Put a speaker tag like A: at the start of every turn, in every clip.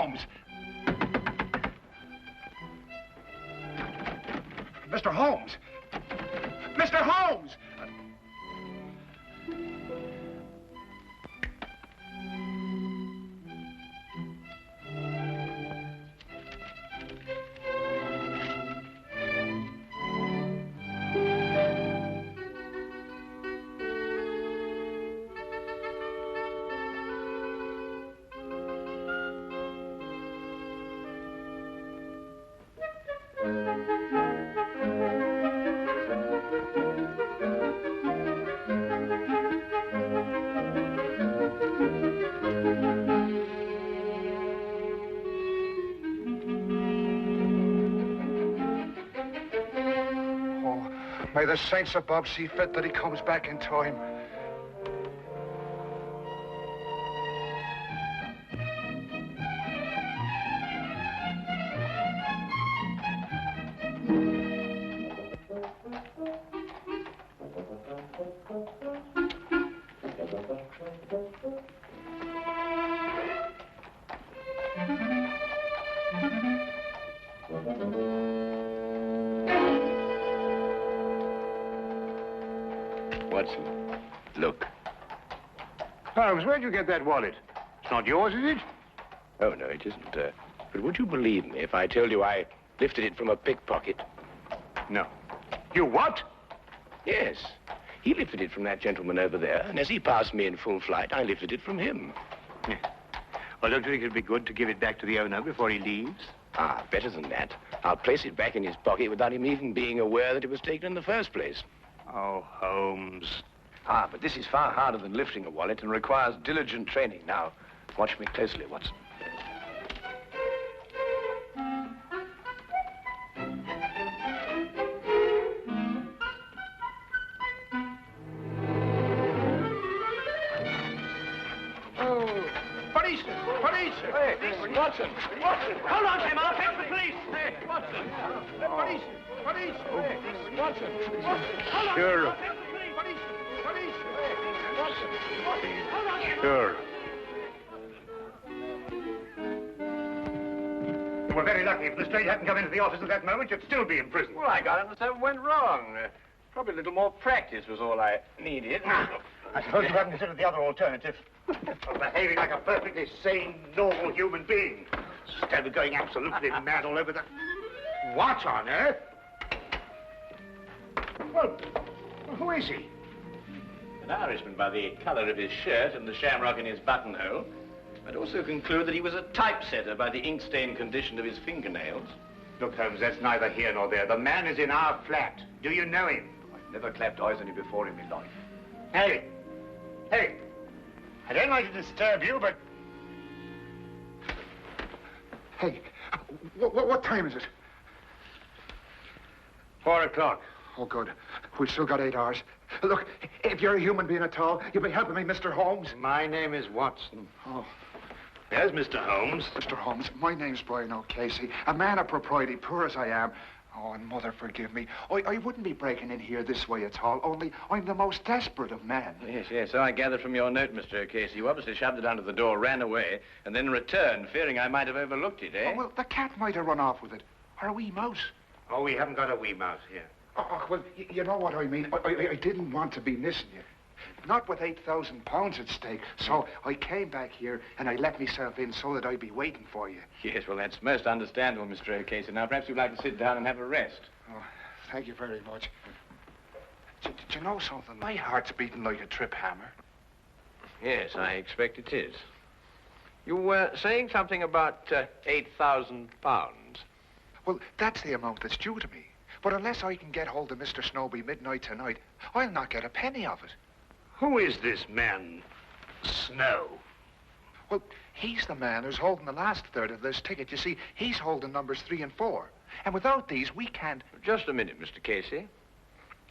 A: Holmes! Mr. Holmes! Mr. Holmes! May the saints above see fit that he comes back in time.
B: Watson, look.
C: Holmes, where'd you get that wallet? It's not yours, is it?
B: Oh, no, it isn't. But would you believe me if I told you I lifted it from a pickpocket?
C: No. You what?
B: Yes. He lifted it from that gentleman over there, and as he passed me in full flight, I lifted it from him.
C: Yeah. Well, don't you think it'd be good to give it back to the owner before he leaves?
B: Ah, better than that. I'll place it back in his pocket without him even being aware that it was taken in the first place.
C: Oh, Holmes.
B: Ah, but this is far harder than lifting a wallet and requires diligent training. Now, watch me closely, Watson. Hey, Watson! Watson!
D: Hold on, Tim. I'll fetch the police.
B: Hey, Watson!
A: Police! Police!
B: Hey, Watson!
D: Hold on.
C: Sure.
D: I'll fetch the police.
A: Police!
B: Watson!
D: Hold on, Tim.
C: Sure.
A: You were very lucky. If Lestrade hadn't come into the office at that moment, you'd still be in prison.
B: Well, I got it and something went wrong. Probably a little more practice was all I needed.
A: I suppose you haven't considered the other alternative. Of behaving like a perfectly sane, normal human being. Instead of going absolutely mad all over the... What on earth? Well, who is he?
E: An Irishman by the color of his shirt and the shamrock in his buttonhole. I'd also conclude that he was a typesetter by the ink-stained condition of his fingernails.
A: Look, Holmes, that's neither here nor there. The man is in our flat. Do you know him?
B: I've never clapped eyes on him before in my life.
A: Hey! Hey! I don't like to disturb you, but... Hey, what time is it?
C: 4 o'clock.
A: Oh, good. We've still got 8 hours. Look, if you're a human being at all, you'll be helping me, Mr. Holmes.
C: My name is Watson.
A: Oh,
C: There's Mr. Holmes.
A: Mr. Holmes, my name's Brian O'Casey. A man of propriety, poor as I am. Oh, and Mother, forgive me. I wouldn't be breaking in here this way at all, only I'm the most desperate of men.
E: Yes, so I gathered from your note, Mr. O'Casey. You obviously shoved it under the door, ran away, and then returned, fearing I might have overlooked it, eh?
A: Oh, well, the cat might have run off with it. Or a wee mouse.
C: Oh, we haven't got a wee mouse here.
A: Oh, well, you know what I mean. I didn't want to be missing you. Not with £8,000 at stake. So I came back here and I let myself in so that I'd be waiting for you.
E: Yes, well, that's most understandable, Mr. O'Casey. Now, perhaps you'd like to sit down and have a rest.
A: Oh, thank you very much. Do you know something? My heart's beating like a trip hammer.
E: Yes, I expect it is. You were saying something about £8,000.
A: Well, that's the amount that's due to me. But unless I can get hold of Mr. Snowby midnight tonight, I'll not get a penny of it.
C: Who is this man, Snow?
A: Well, he's the man who's holding the last third of this ticket. You see, he's holding numbers 3 and 4. And without these, we can't...
E: Just a minute, Mr. Casey.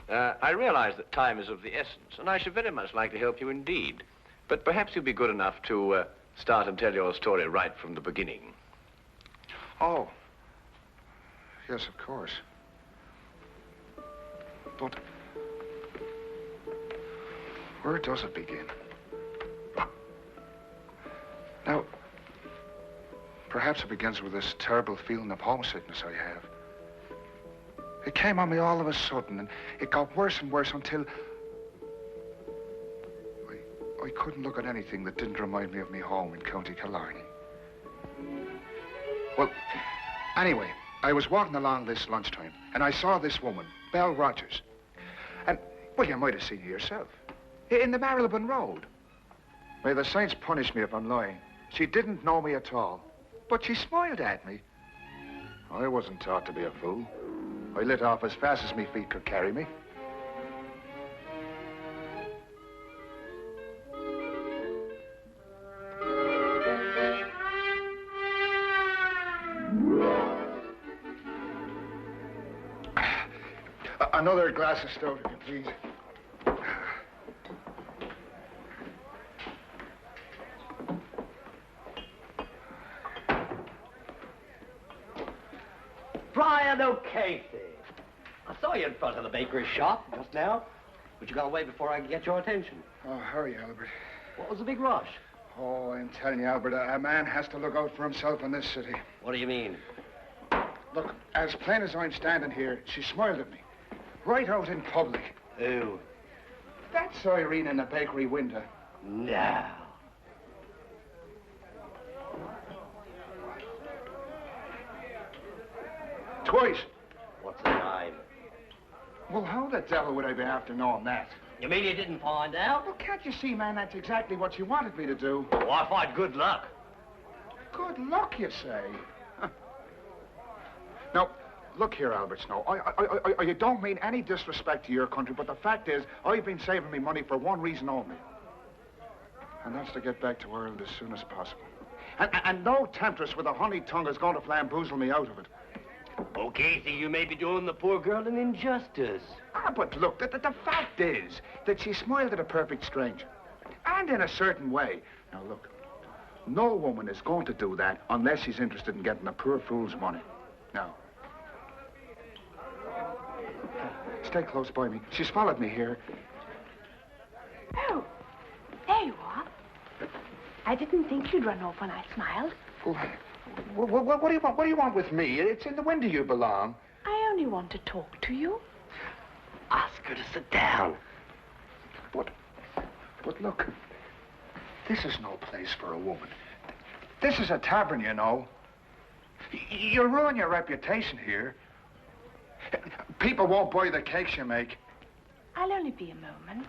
E: I realize that time is of the essence, and I should very much like to help you indeed. But perhaps you'd be good enough to start and tell your story right from the beginning.
A: Oh. Yes, of course. But... where does it begin? Now,
F: Perhaps it begins with this terrible feeling of homesickness I have. It came on me all of a sudden, and it got worse and worse until I couldn't look at anything that didn't remind me of me home in County Killarney. Well, anyway, I was walking along this lunchtime, and I saw this woman, Belle Rogers. And, well, you might have seen her yourself. In the Marylebone Road. May the saints punish me if I'm lying. She didn't know me at all, but she smiled at me. I wasn't taught to be a fool. I lit off as fast as my feet could carry me. Another glass of stout, if you please.
G: Brian O'Casey. I saw you in front of the bakery shop just now, but you got away before I could get your attention.
F: Oh, hurry, Albert.
G: What was the big rush?
F: Oh, I'm telling you, Albert, a man has to look out for himself in this city.
G: What do you mean?
F: Look, as plain as I'm standing here, she smiled at me. Right out in public.
G: Who?
F: That's Irene in the bakery window.
G: No.
F: Twice.
G: What's the name?
F: Well, how the devil would I be after knowing that?
G: You mean you didn't find out?
F: Well, can't you see, man, that's exactly what she wanted me to do.
G: Oh, I find good luck.
F: Good luck, you say? Huh. Now, look here, Albert Snow. I don't mean any disrespect to your country, but the fact is, I've been saving me money for one reason only. And that's to get back to Ireland as soon as possible. And no temptress with a honey tongue is going to flamboozle me out of it.
G: Oh, Casey, you may be doing the poor girl an injustice.
F: Ah, but look, the fact is that she smiled at a perfect stranger. And in a certain way. Now, look, no woman is going to do that unless she's interested in getting a poor fool's money. Now, stay close by me. She's followed me here.
H: Oh, there you are. I didn't think you'd run off when I smiled.
F: What do you want? What do you want with me? It's in the window you belong.
H: I only want to talk to you.
G: Ask her to sit down.
F: But look, this is no place for a woman. This is a tavern, you know. You'll ruin your reputation here. People won't buy the cakes you make.
H: I'll only be a moment.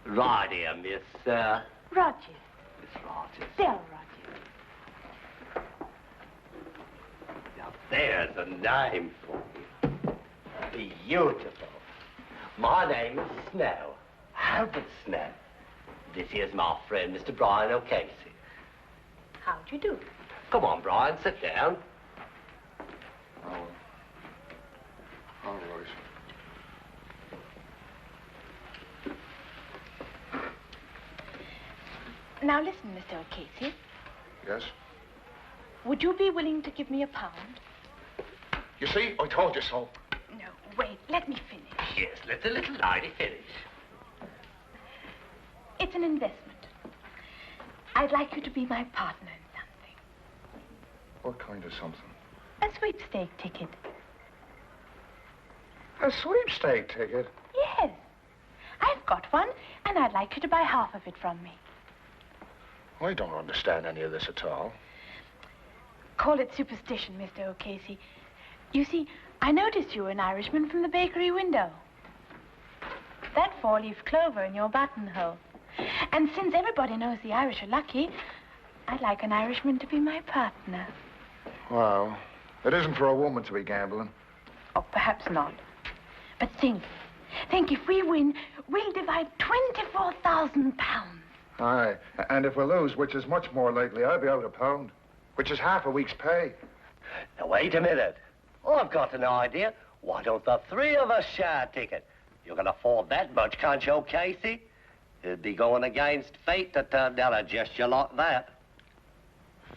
G: Right here, Miss,
H: Rogers.
G: Miss Rogers.
H: Del Rogers.
G: Now, there's a name for you. Beautiful. My name is Snow. Albert Snow. This here's my friend, Mr. Brian O'Casey.
H: How'd you do?
G: Come on, Brian, sit down.
F: Oh, all right.
H: Now listen, Mr. O'Casey.
F: Yes?
H: Would you be willing to give me £1?
F: You see, I told you so.
H: No, wait, let me finish.
G: Yes, let the little lady finish.
H: It's an investment. I'd like you to be my partner in something.
F: What kind of something?
H: A sweepstake ticket.
F: A sweepstake ticket?
H: Yes. I've got one, and I'd like you to buy half of it from me.
F: I don't understand any of this at all.
H: Call it superstition, Mr. O'Casey. You see, I noticed you were an Irishman from the bakery window. That four-leaf clover in your buttonhole. And since everybody knows the Irish are lucky, I'd like an Irishman to be my partner.
F: Well, it isn't for a woman to be gambling.
H: Oh, perhaps not. But think if we win, we'll divide £24,000.
F: Aye, and if we lose, which is much more likely, I'll be out £1, which is half a week's pay.
G: Now, wait a minute. I've got an idea. Why don't the three of us share a ticket? You can afford that much, can't you, Casey? It'd be going against fate to turn down a gesture like that.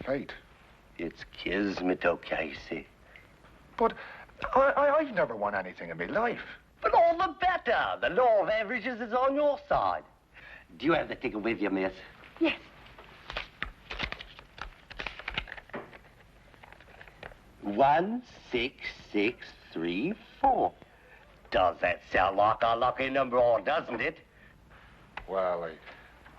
F: Fate?
G: It's kismet, Casey.
F: But I've never won anything in my life.
G: But all the better. The law of averages is on your side. Do you have the ticket with you, miss?
H: Yes.
G: 16634. Does that sound like a lucky number, or doesn't it?
F: Well,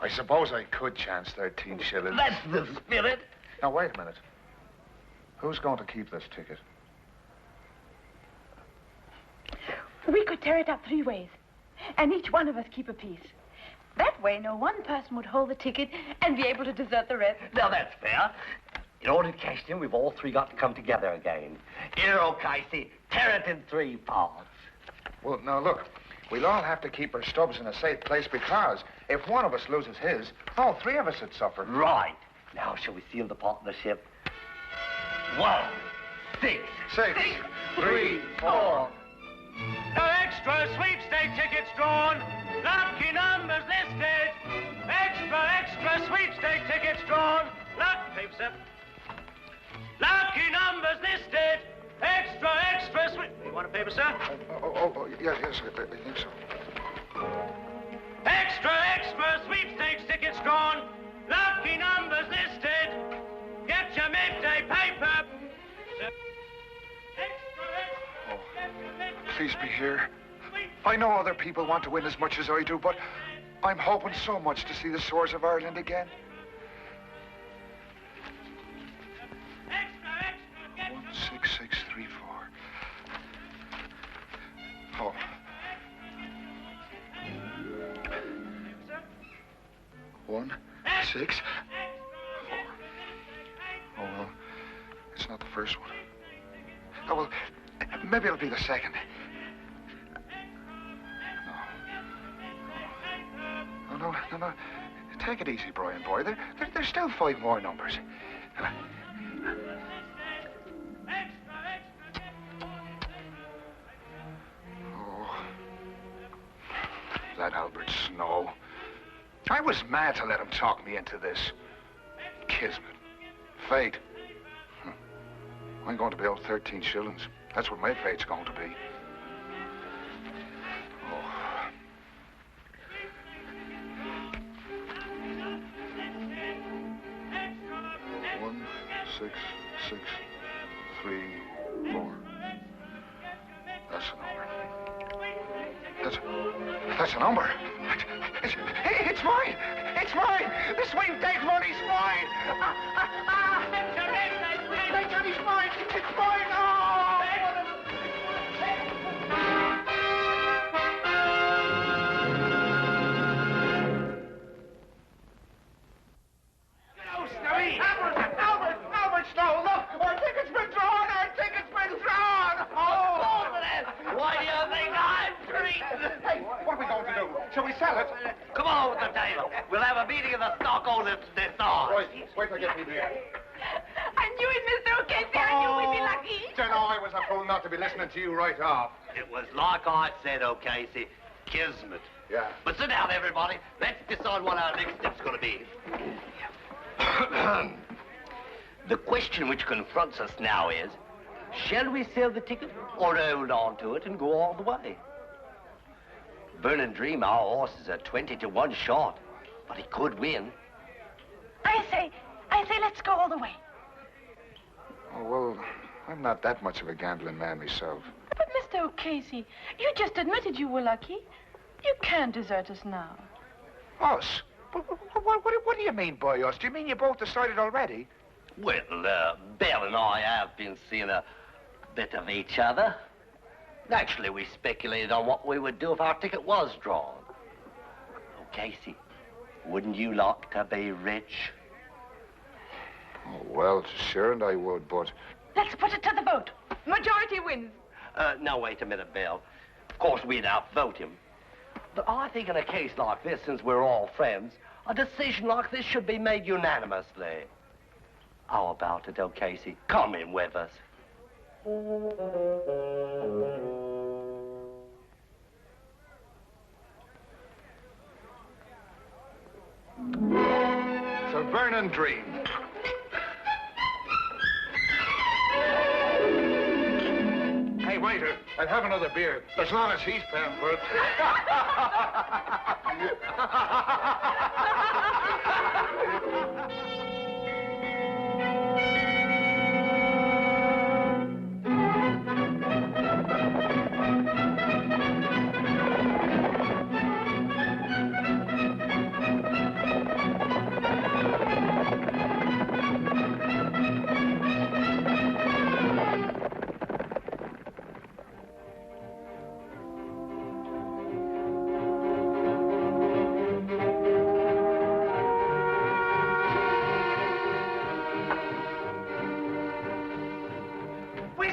F: I suppose I could chance 13 shillings.
G: That's the spirit.
F: Now, wait a minute. Who's going to keep this ticket?
H: We could tear it up 3 ways, and each one of us keep a piece. That way, no one person would hold the ticket and be able to desert the rest.
G: Now, that's fair. In order to cash it in, we've all three got to come together again. Here, Casey, tear it in 3 parts.
F: Well, now, look. We'll all have to keep our stubs in a safe place because if one of us loses his, all 3 of us would suffer.
G: Right. Now, shall we seal the partnership? 1, 6,
F: 6, 3, 4.
D: No extra sweepstake tickets drawn. Lucky numbers listed. Extra sweepstake tickets drawn. Paper, sir. Lucky numbers listed. Extra sweep. You want a paper, sir?
F: Yes, I think so.
D: Extra sweepstakes tickets drawn. Lucky numbers listed. Get your midday paper. Sir.
F: Please be here. I know other people want to win as much as I do, but I'm hoping so much to see the shores of Ireland again. 16634. Oh. One, 6, 4. Oh, well, it's not the first one. Oh, well, maybe it'll be the second. No. Take it easy, Brian, boy. There's still 5 more numbers. Oh, that Albert Snow. I was mad to let him talk me into this. Kismet. Fate. I'm going to be owed 13 shillings. That's what my fate's going to be. Oh. 1, 6, 6, 3, 4. That's a number. That's a number. It's mine. It's mine. The sweepstake money's mine. Thank God he's mine. It's mine. Oh! Albert Snow, look! Our ticket's been drawn! Our ticket's been drawn! Oh!
G: Why do you think I'm treated?
F: Hey, what are we going to do? Shall we sell it?
G: Come on with the table. We'll have a meeting of the stockholders this hour.
F: Wait till I get me there.
H: I knew it, Mr. O'Casey. I knew we'd be lucky.
F: You know, I was a fool not to be listening to you right off.
G: It was like I said, O'Casey, kismet.
F: Yeah.
G: But sit down, everybody. Let's decide what our next step's going to be. The question which confronts us now is, shall we sell the ticket or hold on to it and go all the way? Burn and Dream, our horses are 20 to 1 short, but he could win.
H: I say let's go all the way.
F: Oh, well, I'm not that much of a gambling man myself.
H: But, Mr. O'Casey, you just admitted you were lucky. You can't desert us now.
F: Us? What do you mean by us? Do you mean you both decided already?
G: Well, Belle and I have been seeing a bit of each other. Actually, we speculated on what we would do if our ticket was drawn. Oh, Casey, wouldn't you like to be rich?
F: Oh, well, sure, and I would, but...
H: Let's put it to the vote. Majority wins.
G: Now, wait a minute, Belle. Of course, we'd outvote him. But I think in a case like this, since we're all friends, a decision like this should be made unanimously. How about it, O'Casey? Come in with us.
F: So burn and dream. Hey, waiter, I'll have another beer, as long as he's paying for it.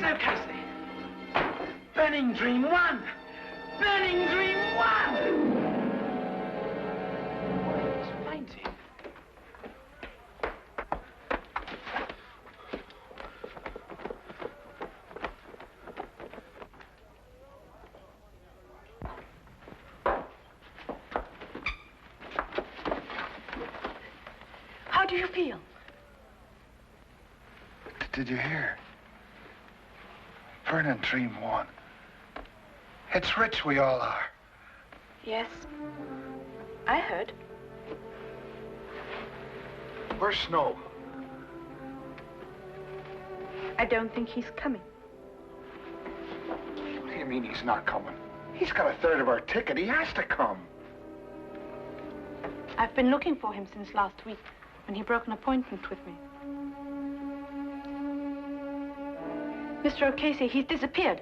D: Mr. O'Casey. Burning Dream 1. Burning Dream 1.
B: He's fainting.
H: How do you feel?
F: Did you hear? Burning Dream 1. It's rich we all are.
H: Yes. I heard.
F: Where's Snow?
H: I don't think he's coming.
F: What do you mean he's not coming? He's got a third of our ticket. He has to come.
H: I've been looking for him since last week, when he broke an appointment with me. Mr. O'Casey, he's disappeared.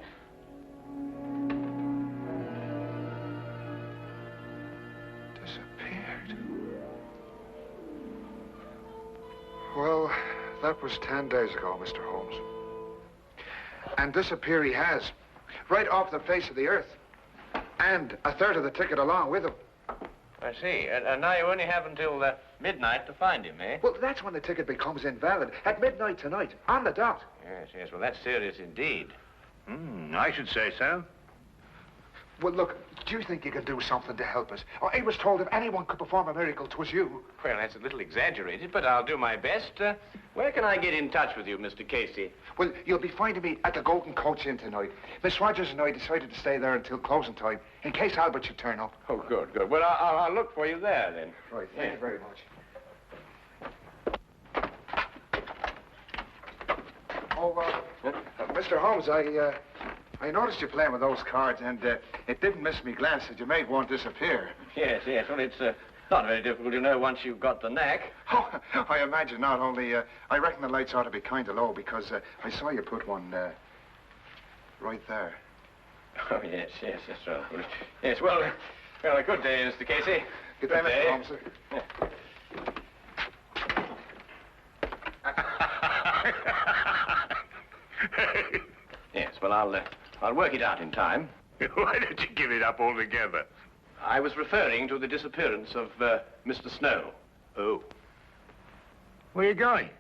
F: Disappeared? Well, that was 10 days ago, Mr. Holmes. And disappear he has. Right off the face of the earth. And a third of the ticket along with him.
E: I see. And now you only have until midnight to find him, eh?
F: Well, that's when the ticket becomes invalid. At midnight tonight, on the dot.
E: Yes, yes. Well, that's serious indeed.
C: I should say so.
F: Well, look, do you think you can do something to help us? Oh, I was told if anyone could perform a miracle, 'twas you.
E: Well, that's a little exaggerated, but I'll do my best. Where can I get in touch with you, Mr. Casey?
F: Well, you'll be finding me at the Golden Coach Inn tonight. Miss Rogers and I decided to stay there until closing time, in case Albert should turn up.
E: Oh, good, good. Well, I'll look for you there, then.
F: Right, thank you very much. Oh, Mr. Holmes, I noticed you playing with those cards, and it didn't miss me glance that you made one disappear.
E: Yes, yes. Well, it's not very difficult to know once you've got the knack.
F: Oh, I imagine not. Only, I reckon the lights ought to be kind of low, because I saw you put one right there.
E: Oh, yes, yes, yes, right. Yes, well, a good day, Mr. Casey.
F: Good day, Mr. Holmes, sir.
E: Yes, well, I'll work it out in time.
C: Why don't you give it up altogether?
E: I was referring to the disappearance of Mr. Snow.
C: Oh. Where are you going?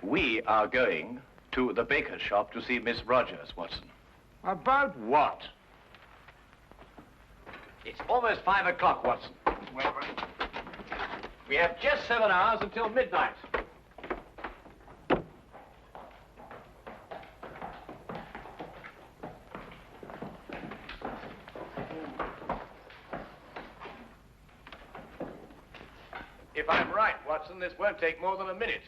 E: We are going to the baker's shop to see Miss Rogers, Watson.
C: About what?
E: It's almost 5 o'clock, Watson.
C: Well,
E: We have just 7 hours until midnight. If I'm right, Watson, this won't take more than a minute.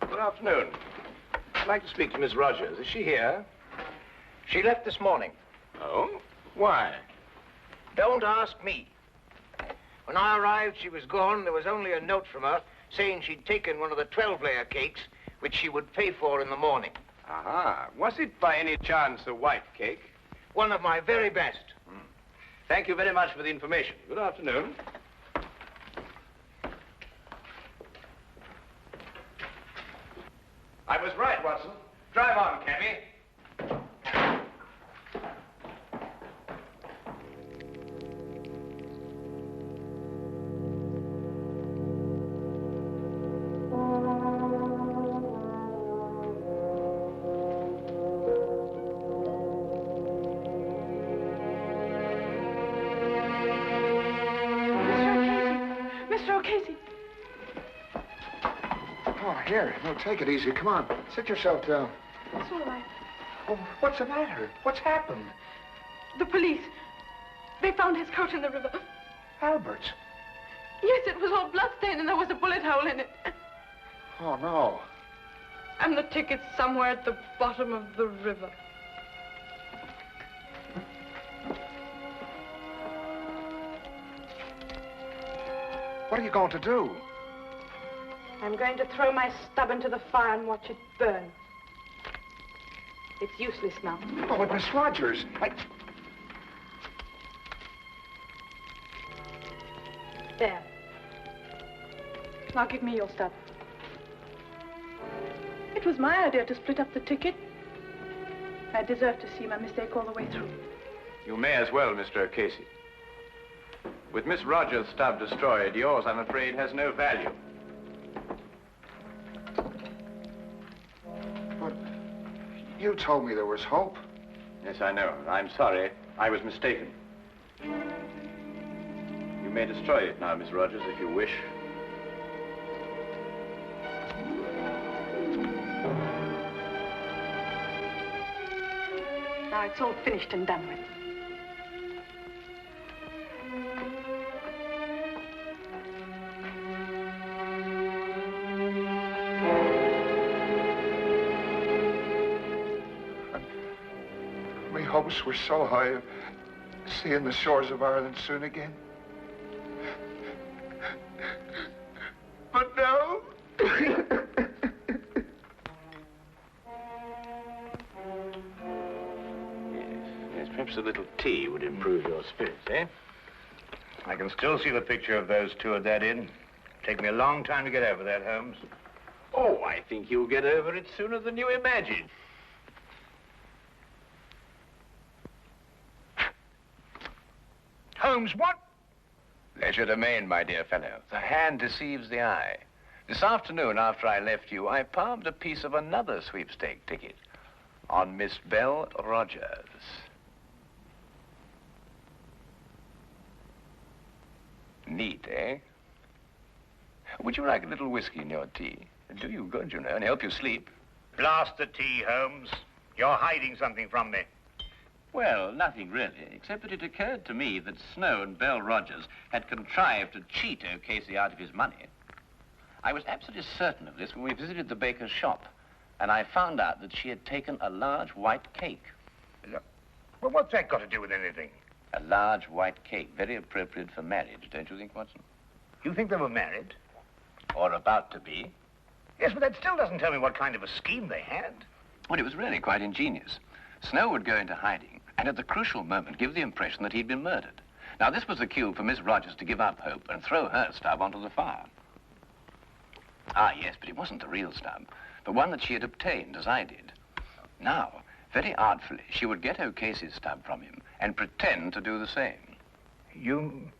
E: Good afternoon. I'd like to speak to Miss Rogers. Is she here?
I: She left this morning.
E: Oh? Why?
I: Don't ask me. When I arrived, she was gone. There was only a note from her saying she'd taken one of the 12-layer cakes, which she would pay for in the morning.
E: Aha. Was it by any chance a white cake?
I: One of my very best.
E: Thank you very much for the information. Good afternoon. I was right, Watson. Drive on, cabby.
F: Here, no, take it easy. Come on, sit yourself down.
H: It's all right.
F: Oh, what's the matter? What's happened?
H: The police. They found his coat in the river.
F: Albert's?
H: Yes, it was all bloodstained and there was a bullet hole in it.
F: Oh, no.
H: And the ticket's somewhere at the bottom of the river.
F: What are you going to do?
H: I'm going to throw my stub into the fire and watch it burn. It's useless now.
F: Oh, but Miss Rogers,
H: There. Now give me your stub. It was my idea to split up the ticket. I deserve to see my mistake all the way through.
E: You may as well, Mr. O'Casey. With Miss Rogers' stub destroyed, yours, I'm afraid, has no value.
F: But you told me there was hope.
E: Yes, I know. I'm sorry. I was mistaken. You may destroy it now, Miss Rogers, if you wish.
H: Now it's all finished and done with.
F: My hopes were so high of seeing the shores of Ireland soon again. But now...
E: Yes, perhaps a little tea would improve your spirits, eh?
A: I can still see the picture of those two at that inn. Take me a long time to get over that, Holmes.
E: Oh, I think you'll get over it sooner than you imagine.
A: Holmes, what?
E: Legerdemain, my dear fellow. The hand deceives the eye. This afternoon, after I left you, I palmed a piece of another sweepstake ticket on Miss Belle Rogers. Neat, eh? Would you like a little whiskey in your tea? It'll do you good, you know, and help you sleep.
A: Blast the tea, Holmes. You're hiding something from me.
E: Well, nothing really, except that it occurred to me that Snow and Belle Rogers had contrived to cheat O'Casey out of his money. I was absolutely certain of this when we visited the baker's shop, and I found out that she had taken a large white cake.
A: Well, what's that got to do with anything?
E: A large white cake, very appropriate for marriage, don't you think, Watson?
A: You think they were married?
E: Or about to be.
A: Yes, but that still doesn't tell me what kind of a scheme they had.
E: Well, it was really quite ingenious. Snow would go into hiding, and at the crucial moment give the impression that he'd been murdered. Now, this was the cue for Miss Rogers to give up hope and throw her stub onto the fire. Ah, yes, but it wasn't the real stub, but one that she had obtained, as I did. Now, very artfully, she would get O'Casey's stub from him and pretend to do the same.
A: You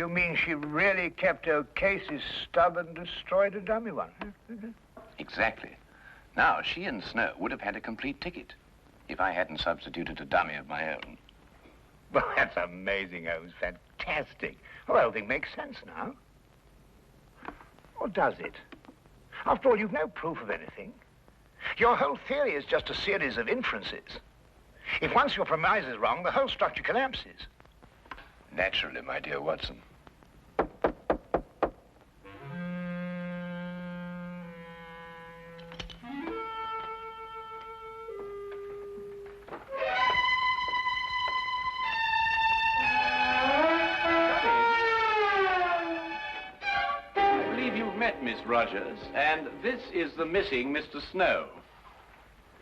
A: mean she really kept O'Casey's stub and destroyed a dummy one?
E: Exactly. Now, she and Snow would have had a complete ticket if I hadn't substituted a dummy of my own.
A: Well, that's amazing, Holmes. Fantastic. Well, the whole thing makes sense now. Or does it? After all, you've no proof of anything. Your whole theory is just a series of inferences. If once your premise is wrong, the whole structure collapses.
E: Naturally, my dear Watson. Miss Rogers, and this is the missing Mr. Snow.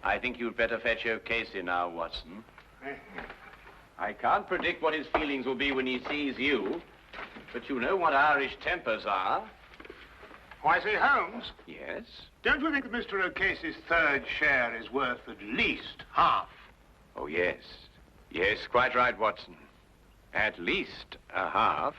E: I think you'd better fetch O'Casey now, Watson. I can't predict what his feelings will be when he sees you, but you know what Irish tempers are.
A: Why, say, Holmes?
E: Yes?
A: Don't you think that Mr. O'Casey's third share is worth at least half?
E: Oh, yes. Yes, quite right, Watson. At least a half.